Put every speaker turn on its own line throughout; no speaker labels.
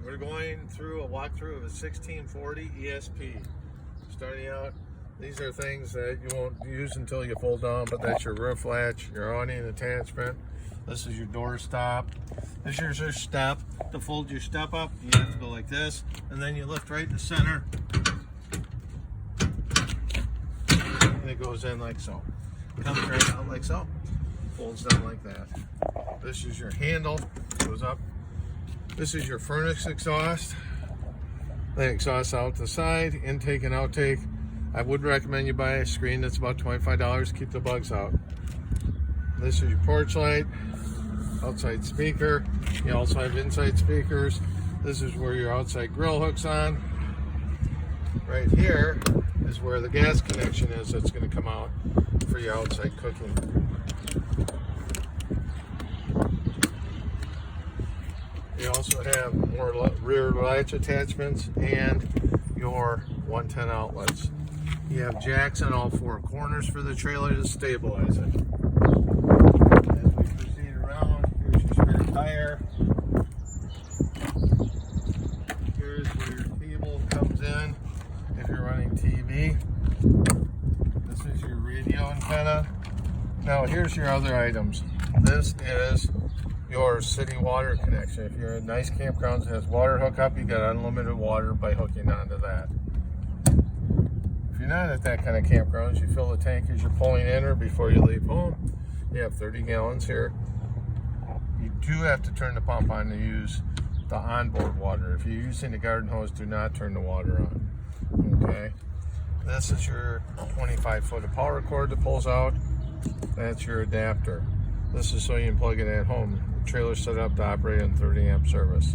We're going through a walkthrough of a 1640 ESP. Starting out, these are things that you won't use until you fold down, but that's your roof latch, your awning attachment. This is your door stop. This is your step. To fold your step up, you have to go like this, and then you lift right in the center. And it goes in like so. Comes right out like so. Folds down like that. This is your handle, goes up. This is your furnace exhaust. The exhaust out the side, intake and outtake. I would recommend you buy a screen that's about $25 to keep the bugs out. This is your porch light, outside speaker. You also have inside speakers. This is where your outside grill hooks on. Right here is where the gas connection is that's going to come out for your outside cooking. You also have more rear latch attachments and your 110 outlets. You have jacks on all four corners for the trailer to stabilize it. As we proceed around, here's your spare tire. Here's where your cable comes in if you're running TV. This is your radio antenna. Now here's your other items. This is your city water connection. If you're in nice campgrounds that has water hookup, you got unlimited water by hooking onto that. If you're not at that kind of campgrounds, you fill the tank as you're pulling in or before you leave home. You have 30 gallons here. You do have to turn the pump on to use the onboard water. If you're using the garden hose, do not turn the water on. Okay. This is your 25-foot of power cord that pulls out. That's your adapter. This is so you can plug it at home. The trailer's set up to operate on 30 amp service.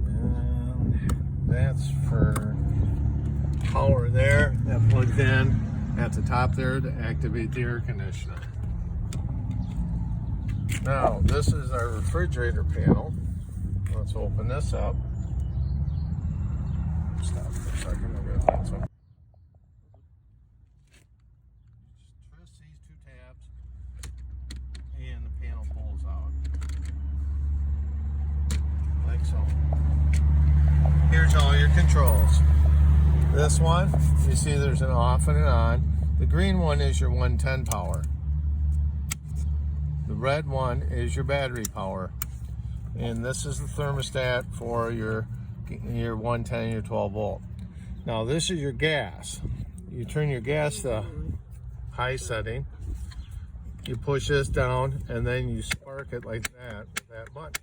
And that's for power there. That plugs in at the top there to activate the air conditioner. Now, this is our refrigerator panel. Let's open this up. Stop for a second. I'm going to find something. And the panel pulls out like so. Here's all your controls. This one, you see there's an off and an on. The green one is your 110 power. The red one is your battery power. And this is the thermostat for your 110 and your 12 volt. Now this is your gas. You turn your gas to high setting. You push this down and then you spark it like that with that button.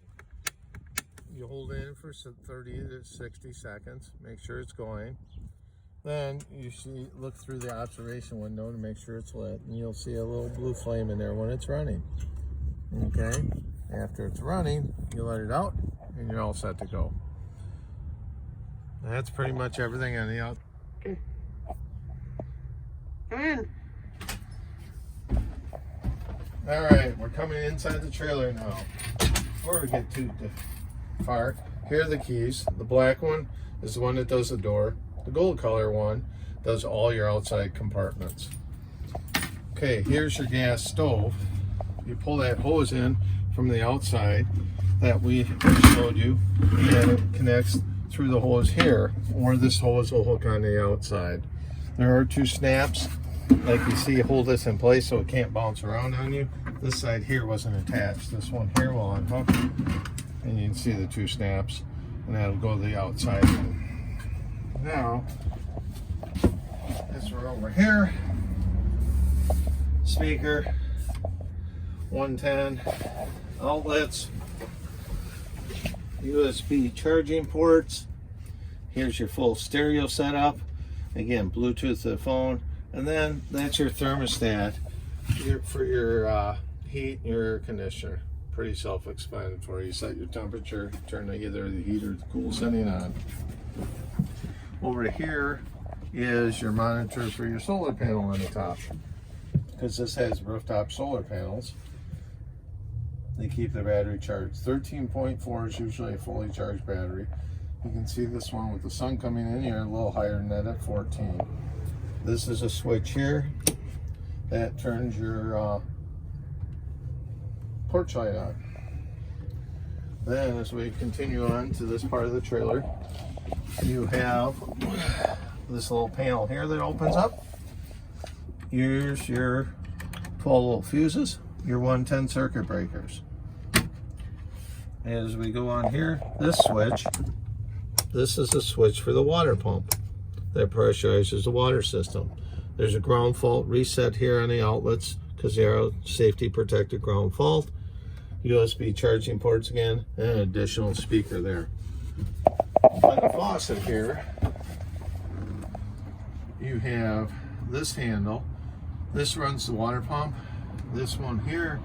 You hold it in for 30 to 60 seconds, make sure it's going. Then you look through the observation window to make sure it's lit, and you'll see a little blue flame in there when it's running. Okay, after it's running, you let it out and you're all set to go. That's pretty much everything on the out. Okay. Come in. All right, we're coming inside the trailer now. Before we get too far, here are the keys. The black one is the one that does the door. The gold color one does all your outside compartments. Okay, here's your gas stove. You pull that hose in from the outside that we showed you, and it connects through the hose here, or this hose will hook on the outside. There are two snaps. Like you see, hold this in place so it can't bounce around on you. This side here wasn't attached. This one here will unhook, and you can see the two snaps, and that'll go to the outside. Now, as we're over here, speaker, 110, outlets, USB charging ports. Here's your full stereo setup. Again, Bluetooth to the phone. And then that's your thermostat for your heat and your air conditioner. Pretty self-explanatory. You set your temperature, turn either the heat or the cool setting on. Over here is your monitor for your solar panel on the top. Because this has rooftop solar panels, they keep the battery charged. 13.4 is usually a fully charged battery. You can see this one with the sun coming in here a little higher than that at 14. This is a switch here that turns your porch light on. Then as we continue on to this part of the trailer, you have this little panel here that opens up. Here's your 12 little fuses, your 110 circuit breakers. As we go on here, this switch, this is a switch for the water pump that pressurizes the water system. There's a ground fault reset here on the outlets because they are safety protected ground fault. USB charging ports again, and an additional speaker there. On the faucet here, you have this handle. This runs the water pump. This one here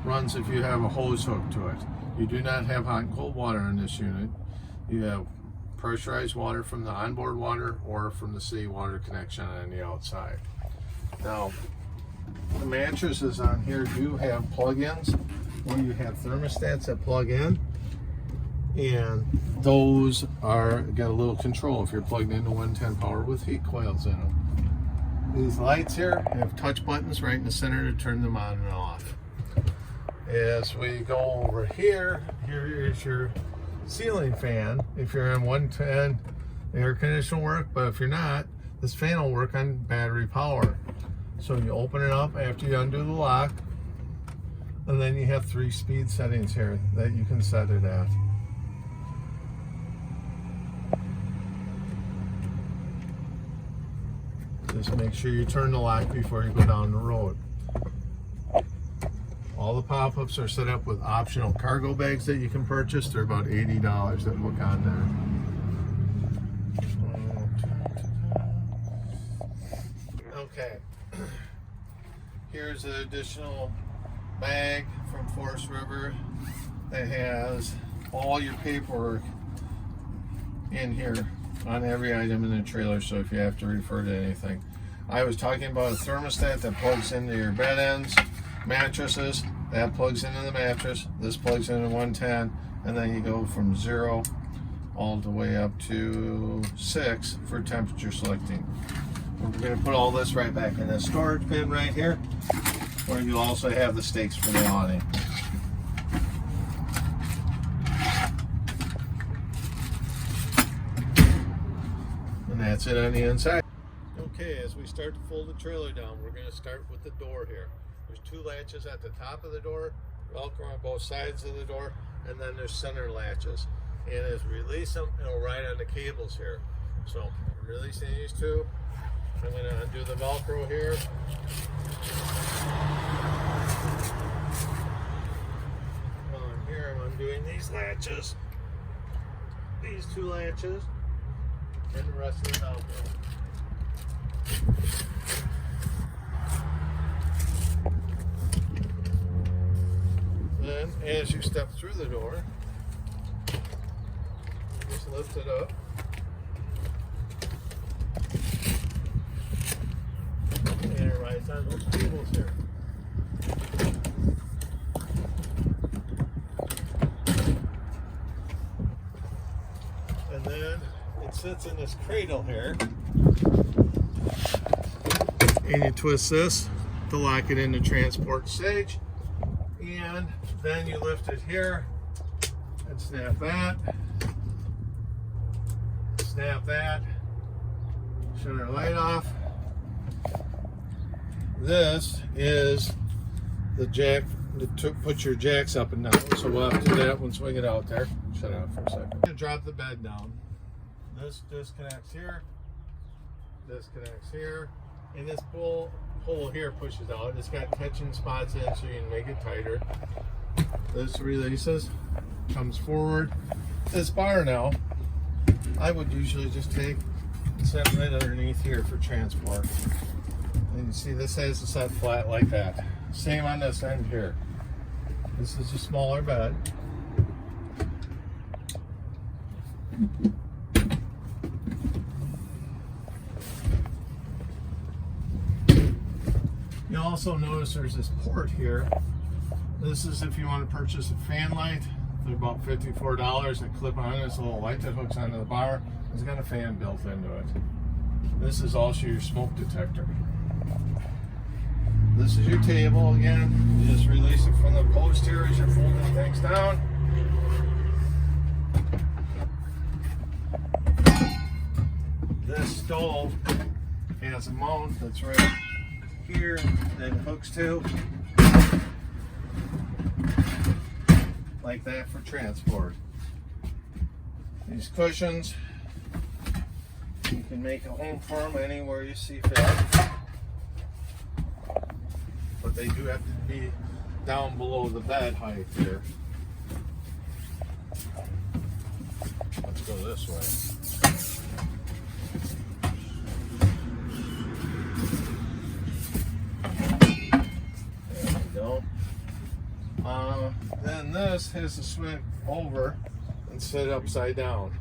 runs if you have a hose hooked to it. You do not have hot and cold water in this unit. You have pressurized water from the onboard water or from the city water connection on the outside. Now, the mattresses on here do have plug-ins where you have thermostats that plug in, and those are got a little control if you're plugged into 110 power with heat coils in them. These lights here have touch buttons right in the center to turn them on and off. As we go over here, here is your ceiling fan. If you're in 110, air conditioner work, but if you're not, this fan will work on battery power. So you open it up after you undo the lock, and then you have 3 speed settings here that you can set it at. Just make sure you turn the lock before you go down the road. All the pop-ups are set up with optional cargo bags that you can purchase. They're about $80 that look on there. Okay. Here's an additional bag from Forest River that has all your paperwork in here on every item in the trailer, so if you have to refer to anything. I was talking about a thermostat that plugs into your bed ends, mattresses, that plugs into the mattress, this plugs into 110, and then you go from 0 all the way up to 6 for temperature selecting. We're going to put all this right back in this storage bin right here, where you also have the stakes for the awning. And that's it on the inside. Okay, as we start to fold the trailer down, we're going to start with the door here. There's 2 latches at the top of the door, Velcro on both sides of the door, and then there's center latches. And as we release them, it'll ride on the cables here. So I'm releasing these 2. I'm going to undo the Velcro here. On here, I'm undoing these latches, these 2 latches, and the rest of the Velcro. Then, as you step through the door, just lift it up. And it rides on those cables here. And then it sits in this cradle here. And you twist this to lock it into transport stage. And then you lift it here and snap that. Snap that. Shut our light off. This is the jack to put your jacks up and down. So we'll have to do that once we get out there. Shut it off for a second. I'm going to drop the bed down. This disconnects here. This connects here. And this hole here pushes out. It's got catching spots in it so you can make it tighter. This releases, comes forward. This bar now, I would usually just take and set right underneath here for transport. And you see this has to set flat like that. Same on this end here. This is a smaller bed. You also notice there's this port here. This is if you want to purchase a fan light. They're about $54. They clip on this little light that hooks onto the bar. It's got a fan built into it. This is also your smoke detector. This is your table again. You just release it from the post here as you're folding things down. This stove has a mount that's right here that hooks to, like that, for transport. These cushions, you can make a home for them anywhere you see fit, but they do have to be down below the bed height here. Let's go this way. Then this has to swing over and sit upside down.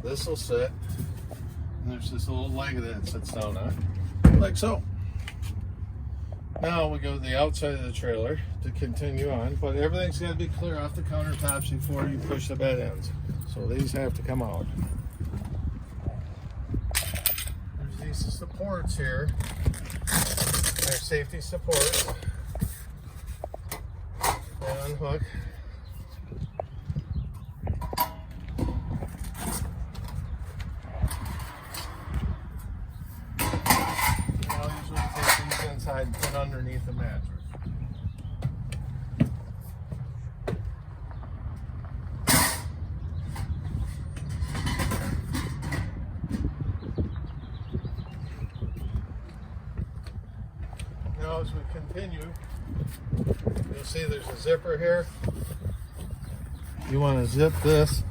This will sit, and there's this little leg that it sits down on, like so. Now we go to the outside of the trailer to continue on, but everything's got to be clear off the countertops before you push the bed ends. So these have to come out. There's these supports here. They're safety supports. They unhook. Now usually take these inside and put underneath the mattress. Now as we continue, you'll see there's a zipper here. You want to zip this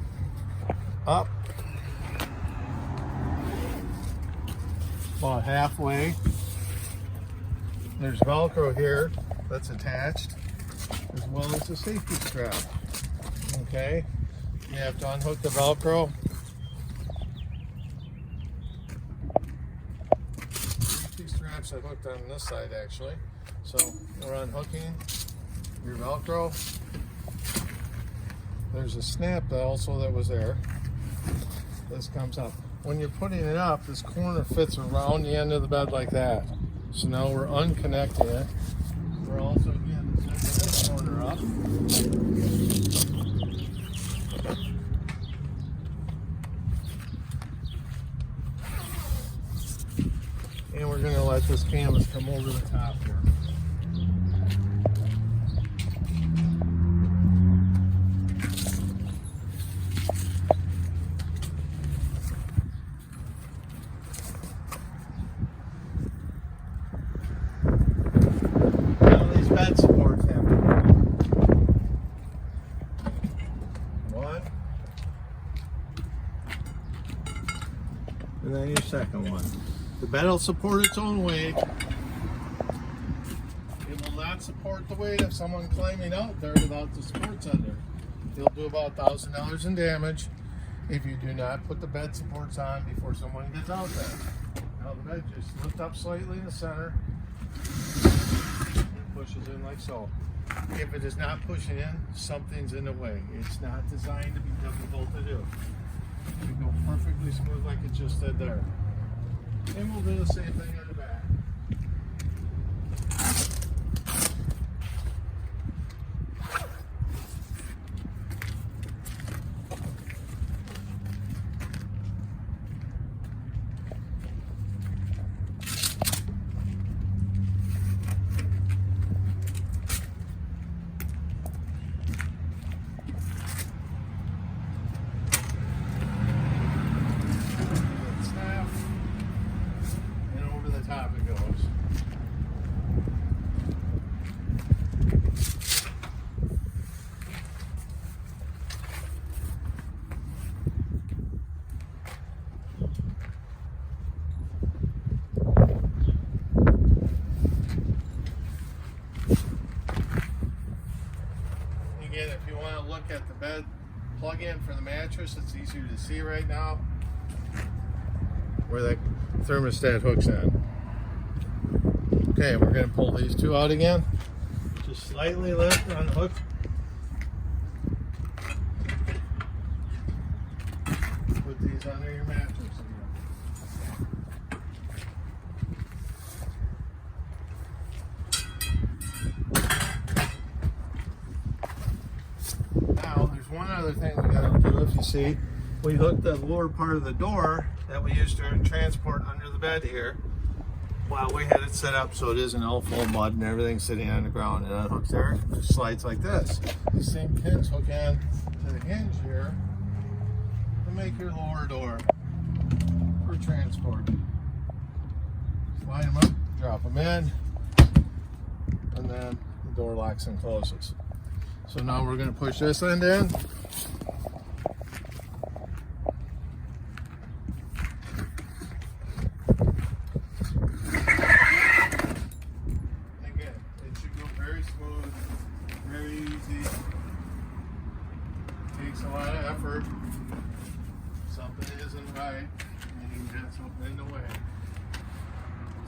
up about halfway. There's Velcro here that's attached, as well as a safety strap. Okay, you have to unhook the Velcro. Safety straps are hooked on this side actually. So we're unhooking your Velcro. There's a snap also that was there. This comes up. When you're putting it up, this corner fits around the end of the bed like that. So now we're unconnecting it. We're also again zipping this corner up. And we're going to let this canvas come over the top here. Bed supports have to go. One. And then your second one. The bed will support its own weight. It will not support the weight of someone climbing out there without the supports under. You'll do about $1,000 in damage if you do not put the bed supports on before someone gets out there. Now the bed just lift up slightly in the center. Pushes in like so. If it is not pushing in, something's in the way. It's not designed to be difficult to do. You go perfectly smooth like it just did there. And we'll do the same thing on the back. Top it goes. Again, if you want to look at the bed plug-in for the mattress, it's easier to see right now where that thermostat hooks in. Okay, we're going to pull these two out again. Just slightly lift, unhook. Put these under your mattress again. Now, there's one other thing we got to do. If you see, we hooked the lower part of the door that we used to transport under the bed here. Well, we had it set up so it isn't all full of mud and everything's sitting on the ground. And it hooks there, it just slides like this. These same pins hook in to the hinge here to make your lower door for transport. Slide them up, drop them in, and then the door locks and closes. So now we're going to push this end in. Again, it should go very smooth, very easy. Takes a lot of effort. Something isn't right, and you can get something in the way.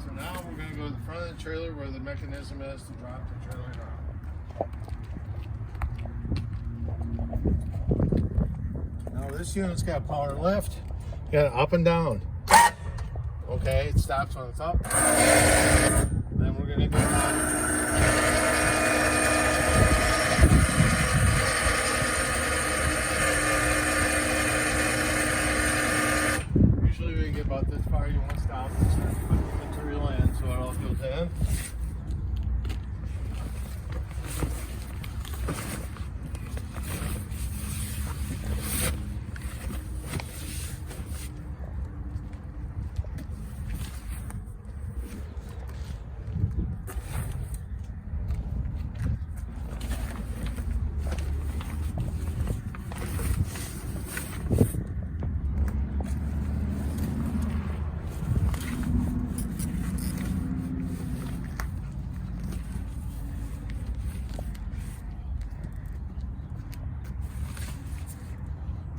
So now we're going to go to the front of the trailer where the mechanism is to drop the trailer down. Now this unit's got power lift, got up and down. Okay, it stops when it's up. Then we're going to go down. Usually we get about this far, you won't stop. Just put the material in so it all goes in.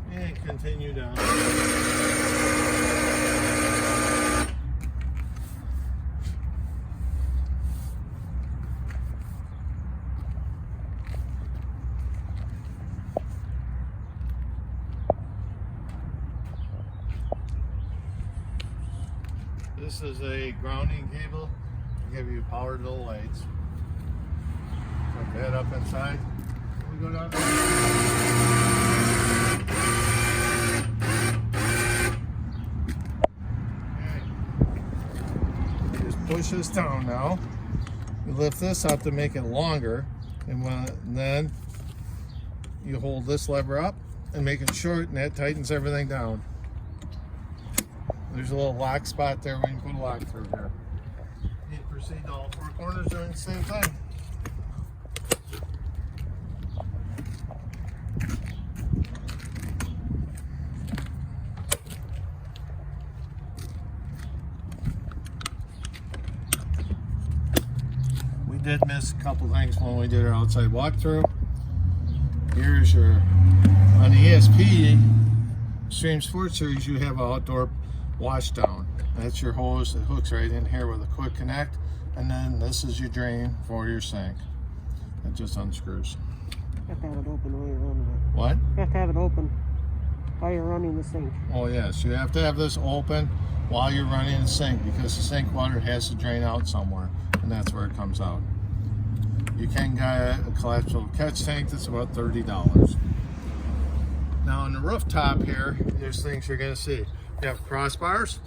And continue down. This is a grounding cable to give you power to the lights. Put that up inside. We go down. Push this down now. You lift this up to make it longer, and then you hold this lever up and make it short, and that tightens everything down. There's a little lock spot there where you can put a lock through there. You proceed to all four corners doing the same thing. Did miss a couple things when we did our outside walkthrough. Here's your, on the ESP Extreme Sports Series, you have an outdoor wash down. That's your hose that hooks right in here with a quick connect, and then this is your drain for your sink. It just unscrews.
You have to have it open while you're running it.
What?
You have to have it open while you're running the sink.
Oh yes, you have to have this open while you're running the sink because the sink water has to drain out somewhere, and that's where it comes out. You can get a collapsible catch tank that's about $30. Now on the rooftop here, there's things you're going to see. You have crossbars,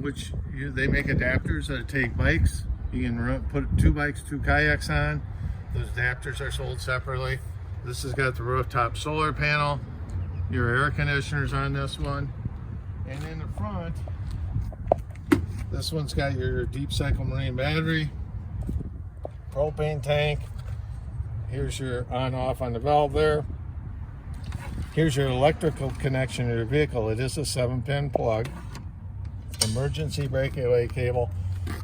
which they make adapters that take bikes. You can put 2 bikes, 2 kayaks on. Those adapters are sold separately. This has got the rooftop solar panel. Your air conditioners on this one. And in the front, this one's got your deep cycle marine battery, propane tank. Here's your on-off on the valve there. Here's your electrical connection to your vehicle. It is a 7-pin plug. Emergency breakaway cable.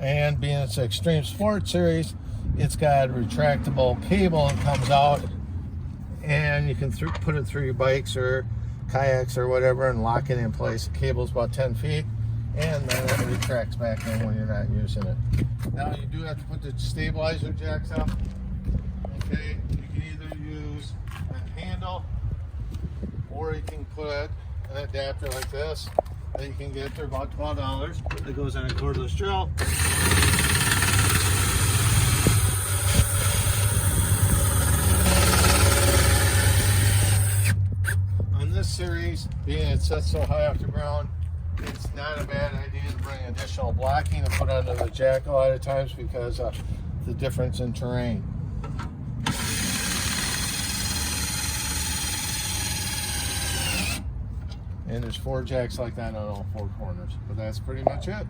And being it's an Extreme Sports Series, it's got a retractable cable that comes out, and you can put it through your bikes or kayaks or whatever and lock it in place. The cable's about 10 feet, and then it retracts back in when you're not using it. Now you do have to put the stabilizer jacks up. Okay, you can either use a handle, or you can put an adapter like this that you can get for about $12. It goes on a cordless drill. case, being it sits so high off the ground, it's not a bad idea to bring additional blocking and put under the jack a lot of times because of the difference in terrain. And there's 4 jacks like that on all 4 corners, but that's pretty much it.